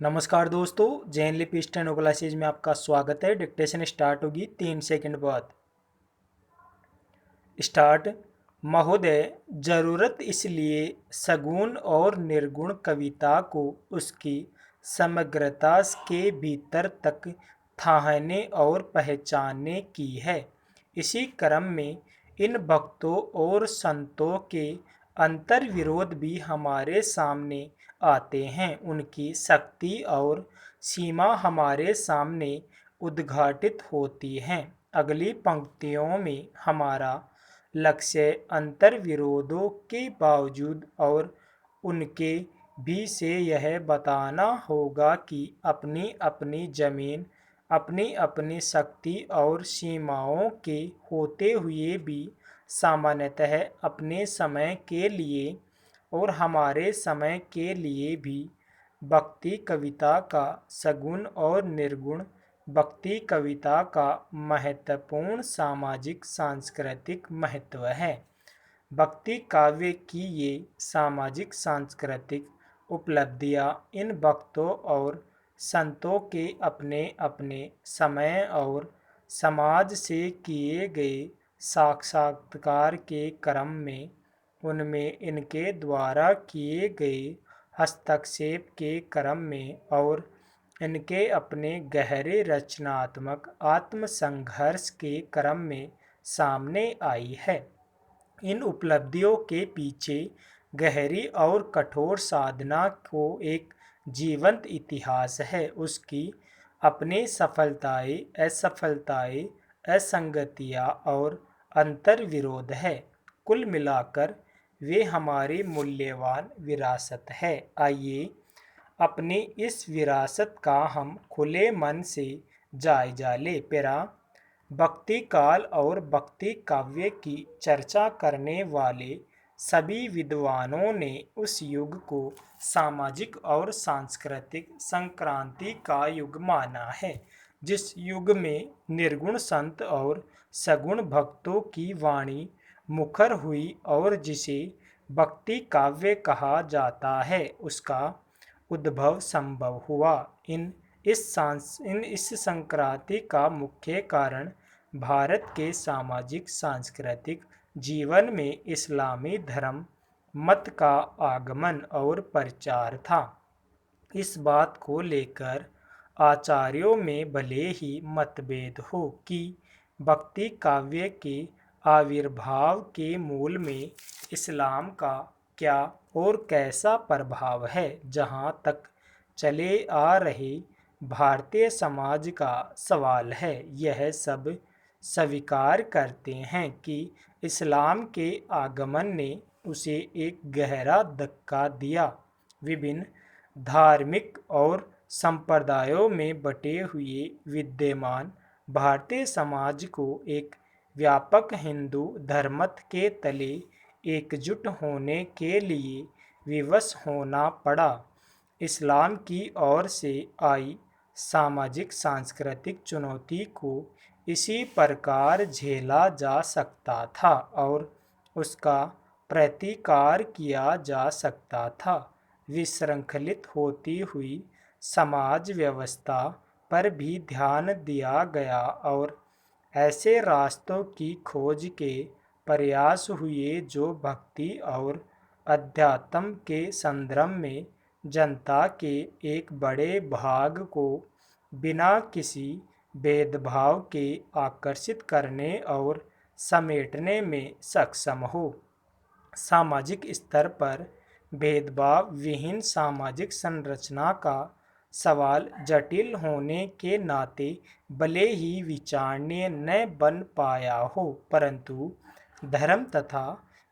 नमस्कार दोस्तों, Jain lip steno classes में आपका स्वागत है। डिक्टेशन स्टार्ट होगी 3 सेकंड बाद। स्टार्ट। महोदय, जरूरत इसलिए सगुण और निर्गुण कविता को उसकी समग्रता के भीतर तक थाहने और पहचानने की है। इसी क्रम में इन भक्तों और संतों के अंतर्विरोध भी हमारे सामने आते हैं। उनकी शक्ति और सीमा हमारे सामने उद्घाटित होती हैं। अगली पंक्तियों में हमारा लक्ष्य अंतर्विरोधों के बावजूद और उनके भी से यह बताना होगा कि अपनी अपनी जमीन, अपनी अपनी शक्ति और सीमाओं के होते हुए भी सामान्यतः अपने समय के लिए और हमारे समय के लिए भी भक्ति कविता का सगुण और निर्गुण भक्ति कविता का महत्वपूर्ण सामाजिक सांस्कृतिक महत्व है। भक्ति काव्य की ये सामाजिक सांस्कृतिक उपलब्धियां इन भक्तों और संतों के अपने अपने समय और समाज से किए गए साक्षात्कार के क्रम में उनमें इनके द्वारा किए गए हस्तक्षेप के क्रम में और इनके अपने गहरे रचनात्मक आत्मसंघर्ष के क्रम में सामने आई है। इन उपलब्धियों के पीछे गहरी और कठोर साधना को एक जीवंत इतिहास है। उसकी अपनी सफलताएं, असफलताएं, असंगतियां और अंतर्विरोध है। कुल मिलाकर वे हमारी मूल्यवान विरासत है। आइए अपनी इस विरासत का हम खुले मन से जायजा ले। पेरा भक्ति काल और भक्ति काव्य की चर्चा करने वाले सभी विद्वानों ने उस युग को सामाजिक और सांस्कृतिक संक्रांति का युग माना है, जिस युग में निर्गुण संत और सगुण भक्तों की वाणी मुखर हुई और जिसे भक्ति काव्य कहा जाता है, उसका उद्भव संभव हुआ। इस संक्रांति का मुख्य कारण भारत के सामाजिक सांस्कृतिक जीवन में इस्लामी धर्म मत का आगमन और प्रचार था। इस बात को लेकर आचार्यों में भले ही मतभेद हो कि भक्ति काव्य के आविर्भाव के मूल में इस्लाम का क्या और कैसा प्रभाव है। जहाँ तक चले आ रहे भारतीय समाज का सवाल है, यह सब स्वीकार करते हैं कि इस्लाम के आगमन ने उसे एक गहरा धक्का दिया। विभिन्न धार्मिक और संप्रदायों में बटे हुए विद्यमान भारतीय समाज को एक व्यापक हिंदू धर्मत के तले एकजुट होने के लिए विवश होना पड़ा। इस्लाम की ओर से आई सामाजिक सांस्कृतिक चुनौती को इसी प्रकार झेला जा सकता था और उसका प्रतिकार किया जा सकता था। विशृंखलित होती हुई समाज व्यवस्था पर भी ध्यान दिया गया और ऐसे रास्तों की खोज के प्रयास हुए जो भक्ति और अध्यात्म के संदर्भ में जनता के एक बड़े भाग को बिना किसी भेदभाव के आकर्षित करने और समेटने में सक्षम हो। सामाजिक स्तर पर भेदभाव विहीन सामाजिक संरचना का सवाल जटिल होने के नाते भले ही विचारणीय न बन पाया हो, परंतु धर्म तथा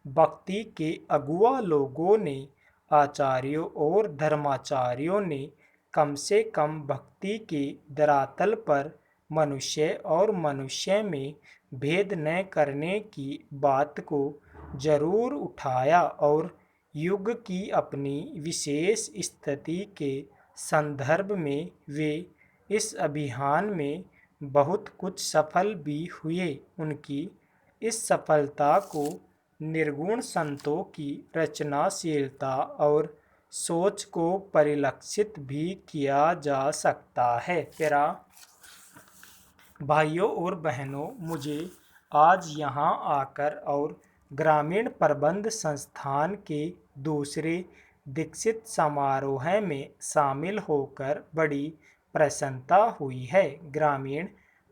भक्ति के अगुआ लोगों ने, आचार्यों और धर्माचार्यों ने कम से कम भक्ति के धरातल पर मनुष्य और मनुष्य में भेद न करने की बात को जरूर उठाया और युग की अपनी विशेष स्थिति के संदर्भ में वे इस अभियान में बहुत कुछ सफल भी हुए। उनकी इस सफलता को निर्गुण संतों की रचनाशीलता और सोच को परिलक्षित भी किया जा सकता है। प्यारा भाइयों और बहनों, मुझे आज यहाँ आकर और ग्रामीण प्रबंध संस्थान के दूसरे दीक्षित समारोह में शामिल होकर बड़ी प्रसन्नता हुई है। ग्रामीण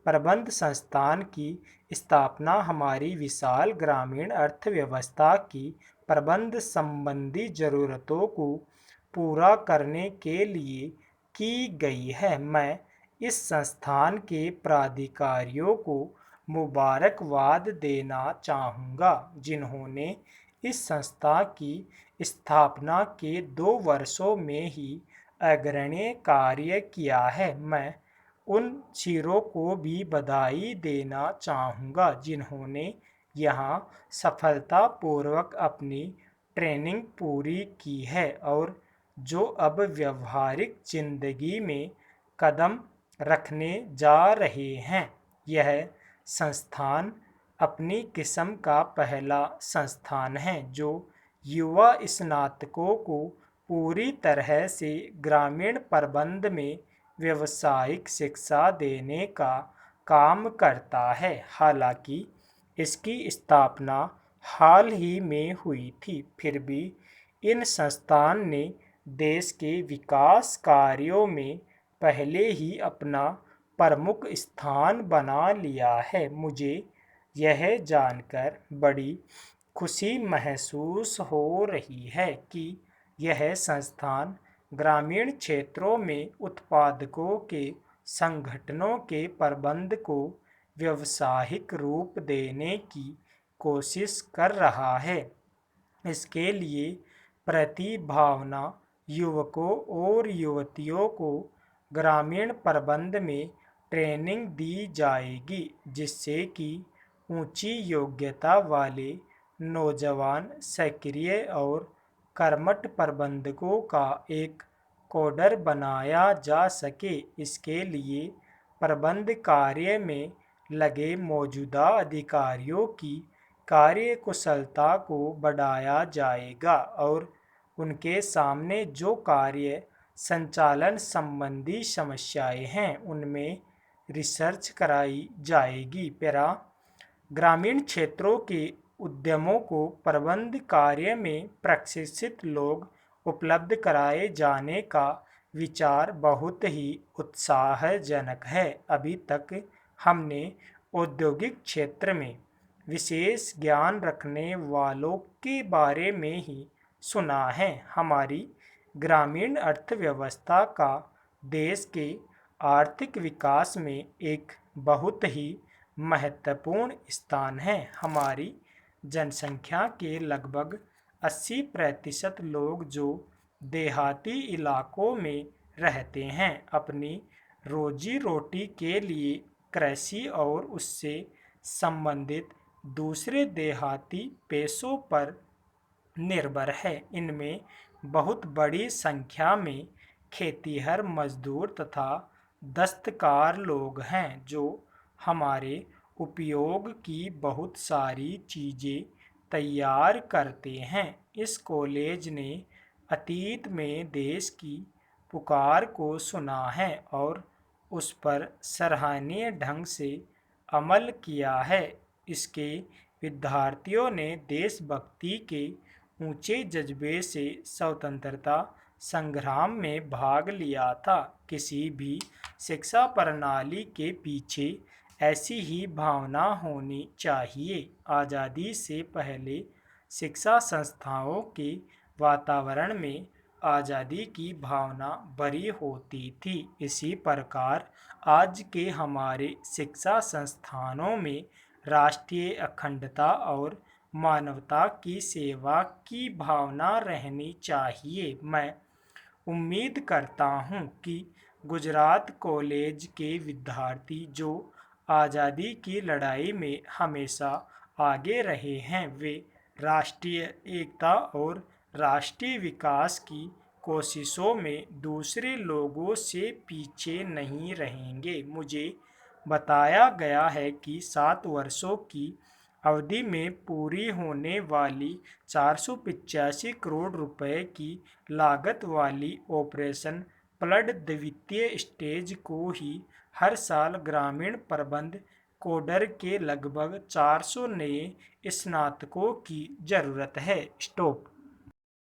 प्रबंध संस्थान की स्थापना हमारी विशाल ग्रामीण अर्थव्यवस्था की प्रबंध संबंधी ज़रूरतों को पूरा करने के लिए की गई है। मैं इस संस्थान के प्राधिकारियों को मुबारकबाद देना चाहूँगा, जिन्होंने इस संस्था की स्थापना के 2 वर्षों में ही अग्रणीय कार्य किया है। मैं उन वीरों को भी बधाई देना चाहूँगा जिन्होंने यहाँ सफलतापूर्वक अपनी ट्रेनिंग पूरी की है और जो अब व्यावहारिक जिंदगी में कदम रखने जा रहे हैं। यह संस्थान अपनी किस्म का पहला संस्थान है जो युवा स्नातकों को पूरी तरह से ग्रामीण प्रबंध में व्यावसायिक शिक्षा देने का काम करता है। हालांकि इसकी स्थापना हाल ही में हुई थी, फिर भी इन संस्थान ने देश के विकास कार्यों में पहले ही अपना प्रमुख स्थान बना लिया है। मुझे यह जानकर बड़ी खुशी महसूस हो रही है कि यह संस्थान ग्रामीण क्षेत्रों में उत्पादकों के संगठनों के प्रबंध को व्यावसायिक रूप देने की कोशिश कर रहा है। इसके लिए प्रतिभावान युवकों और युवतियों को ग्रामीण प्रबंध में ट्रेनिंग दी जाएगी, जिससे कि ऊंची योग्यता वाले नौजवान सक्रिय और कर्मठ प्रबंधकों का एक कोडर बनाया जा सके। इसके लिए प्रबंध कार्य में लगे मौजूदा अधिकारियों की कार्यकुशलता को बढ़ाया जाएगा और उनके सामने जो कार्य संचालन संबंधी समस्याएं हैं उनमें रिसर्च कराई जाएगी। पैरा ग्रामीण क्षेत्रों के उद्यमों को प्रबंध कार्य में प्रशिक्षित लोग उपलब्ध कराए जाने का विचार बहुत ही उत्साहजनक है। अभी तक हमने औद्योगिक क्षेत्र में विशेष ज्ञान रखने वालों के बारे में ही सुना है। हमारी ग्रामीण अर्थव्यवस्था का देश के आर्थिक विकास में एक बहुत ही महत्वपूर्ण स्थान है। हमारी जनसंख्या के लगभग 80% लोग जो देहाती इलाकों में रहते हैं, अपनी रोजी रोटी के लिए कृषि और उससे संबंधित दूसरे देहाती पेशों पर निर्भर है। इनमें बहुत बड़ी संख्या में खेतीहर मजदूर तथा दस्तकार लोग हैं जो हमारे उपयोग की बहुत सारी चीज़ें तैयार करते हैं। इस कॉलेज ने अतीत में देश की पुकार को सुना है और उस पर सराहनीय ढंग से अमल किया है। इसके विद्यार्थियों ने देशभक्ति के ऊंचे जज्बे से स्वतंत्रता संग्राम में भाग लिया था। किसी भी शिक्षा प्रणाली के पीछे ऐसी ही भावना होनी चाहिए। आज़ादी से पहले शिक्षा संस्थाओं के वातावरण में आज़ादी की भावना भरी होती थी। इसी प्रकार आज के हमारे शिक्षा संस्थानों में राष्ट्रीय अखंडता और मानवता की सेवा की भावना रहनी चाहिए। मैं उम्मीद करता हूँ कि गुजरात कॉलेज के विद्यार्थी जो आज़ादी की लड़ाई में हमेशा आगे रहे हैं, वे राष्ट्रीय एकता और राष्ट्रीय विकास की कोशिशों में दूसरे लोगों से पीछे नहीं रहेंगे। मुझे बताया गया है कि 7 वर्षों की अवधि में पूरी होने वाली 485 करोड़ रुपए की लागत वाली ऑपरेशन फ्लड द्वितीय स्टेज को ही हर साल ग्रामीण प्रबंध कोडर के लगभग 400 नए स्नातकों की जरूरत है। स्टॉप।